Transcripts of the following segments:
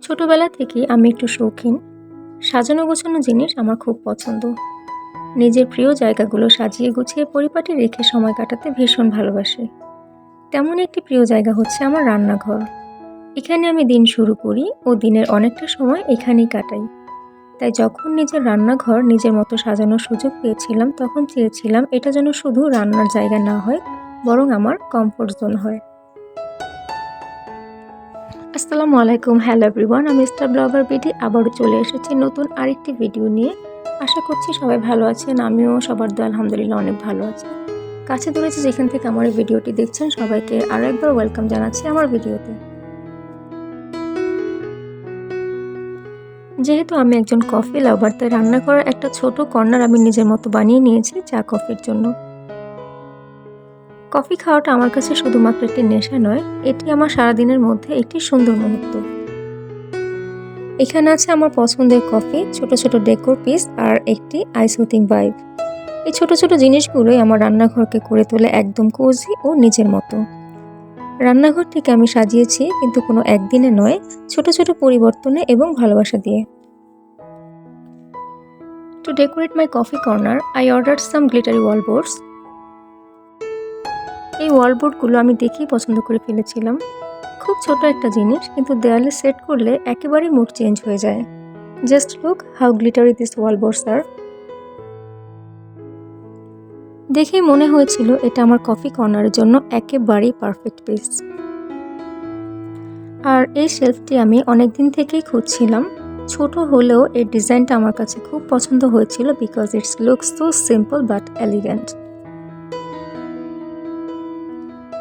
ছোটবেলা থেকেই আমি একটু শৌখিন। সাজানো গোছানো জিনিস আমার খুব পছন্দ। নিজের প্রিয় জায়গাগুলো সাজিয়ে গুছিয়ে পরিপাটি রেখে সময় কাটাতে ভীষণ ভালোবাসি। তেমন একটি প্রিয় জায়গা হচ্ছে আমার রান্নাঘর। এখানে আমি দিন শুরু করি ও দিনের অনেকটা সময় এখানেই কাটাই। তাই যখন নিজের রান্নাঘর নিজের মতো সাজানোর সুযোগ পেয়েছিলাম তখন চেয়েছিলাম এটা যেন শুধু রান্নার জায়গা না হয়, বরং আমার কমফোর্ট জোন হয়। আসসালামু আলাইকুম, হ্যালো এভরিওয়ান, আমি স্টার ব্লগার বিডি আবারও চলে এসেছি নতুন আরেকটি ভিডিও নিয়ে। আশা করছি সবাই ভালো আছেন, আমিও সবার দোয়া আলহামদুলিল্লাহ অনেক ভালো আছি। কাছে দূরে যেখান থেকে আমার এই ভিডিওটি দেখছেন সবাইকে আরও একবার ওয়েলকাম জানাচ্ছি আমার ভিডিওতে। যেহেতু আমি একজন কফি লাভার, তাই রান্না করার একটা ছোট কর্নার আমি নিজের মতো বানিয়ে নিয়েছি চা কফির জন্য। কফি খাওয়াটা আমার কাছে শুধুমাত্র একটি নেশা নয়, এটি আমার সারাদিনের মধ্যে একটি সুন্দর মুহূর্ত। এখানে আছে আমার পছন্দের কফি, ছোট ছোট ডেকোর পিস আর একটি আইসুথিং ভাইব। এই ছোট ছোট জিনিসগুলোই আমার রান্নাঘরকে করে তোলে একদম কোজি ও নিজের মতো। রান্নাঘরটিকে আমি সাজিয়েছি কিন্তু কোনো একদিনে নয়, ছোট ছোট পরিবর্তনে এবং ভালোবাসা দিয়ে। To decorate my coffee corner I order some glittery wallboards. এই ওয়ালবোর্ডগুলো আমি দেখেই পছন্দ করে ফেলেছিলাম। খুব ছোট একটা জিনিস, কিন্তু দেয়ালে সেট করলে একেবারেই মুড চেঞ্জ হয়ে যায়। Just look how glittery this wallboards are. দেখেই মনে হয়েছিল এটা আমার কফি কর্নারের জন্য একেবারেই পারফেক্ট পিস। আর এই শেলফটি আমি অনেকদিন থেকেই খুঁজছিলাম। ছোট হলেও এর ডিজাইনটা আমার কাছে খুব পছন্দ হয়েছিল because it's looks so simple but elegant.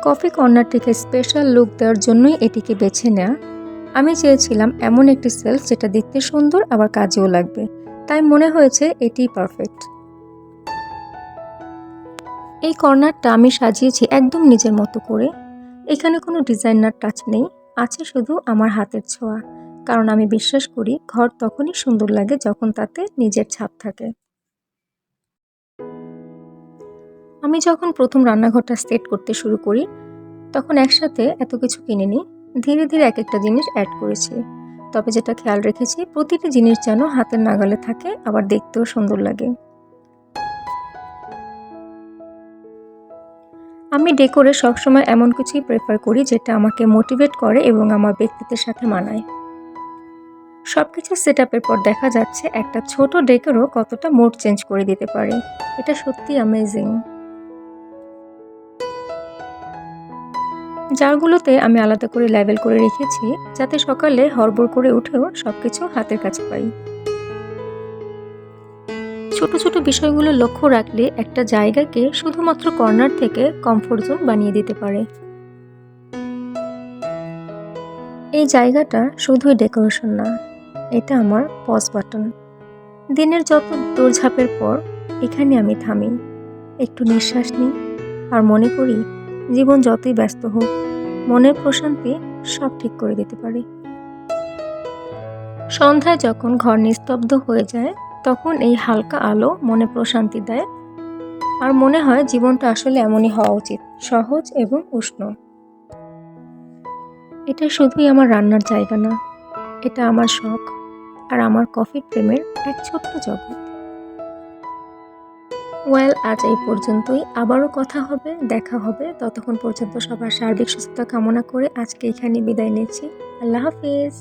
Coffee কর্নারটিকে স্পেশাল লুক দেওয়ার জন্যই এটিকে বেছে নেওয়া। আমি চেয়েছিলাম এমন একটি সেলফ যেটা দেখতে সুন্দর আবার কাজেও লাগবে, তাই মনে হয়েছে এটিই পারফেক্ট। এই কর্নারটা আমি সাজিয়েছি একদম নিজের মতো করে। এখানে কোনো ডিজাইনার টাচ নেই, আছে শুধু আমার হাতের ছোঁয়া, কারণ আমি বিশ্বাস করি ঘর তখনই সুন্দর লাগে যখন তাতে নিজের ছাপ থাকে। আমি যখন প্রথম রান্নাঘরটা সেট করতে শুরু করি তখন একসাথে এত কিছু কিনিনি, ধীরে ধীরে এক একটা জিনিস অ্যাড করেছি। তবে যেটা খেয়াল রেখেছি, প্রতিটি জিনিস যেন হাতের নাগালে থাকে, আবার দেখতেও সুন্দর লাগে। আমি ডেকোরে সবসময় এমন কিছুই প্রেফার করি যেটা আমাকে মোটিভেট করে এবং আমার ব্যক্তিত্বের সাথে মানায়। সবকিছু সেট আপের পর দেখা যাচ্ছে একটা ছোট ডেকোরও কতটা মুড চেঞ্জ করে দিতে পারে। এটা সত্যি অ্যামেজিং। জারগুলোতে আমি আলাদা করে লেবেল করে রেখেছি যাতে সকালে হড়বড় করে উঠেও সবকিছু হাতের কাছে পাই। ছোট ছোট বিষয়গুলো লক্ষ্য রাখলে একটা জায়গাকে শুধুমাত্র কর্নার থেকে কমফোর্ট জোন বানিয়ে দিতে পারে। এই জায়গাটা শুধুই ডেকোরেশন না, এটা আমার পজ বাটন। দিনের যত দৌড়ঝাঁপের পর এখানে আমি থামি, একটু নিঃশ্বাস নিই আর মনে করি জীবন যতই ব্যস্ত হোক, মনের প্রশান্তি সব ঠিক করে দিতে পারে। সন্ধ্যায় যখন ঘর নিস্তব্ধ হয়ে যায় তখন এই হালকা আলো মনে প্রশান্তি দেয়, আর মনে হয় জীবনটা আসলে এমনই হওয়া উচিত, সহজ এবং উষ্ণ। এটা শুধুই আমার রান্নার জায়গা না, এটা আমার শখ আর আমার কফির প্রেমের এক ছোট্ট জগৎ। আজ এই পর্যন্তই, আবারও কথা হবে, দেখা হবে। ততক্ষণ পর্যন্ত সবার সার্বিক সুস্থতা কামনা করে আজকে এখানে বিদায় নিচ্ছি। আল্লাহ হাফিজ।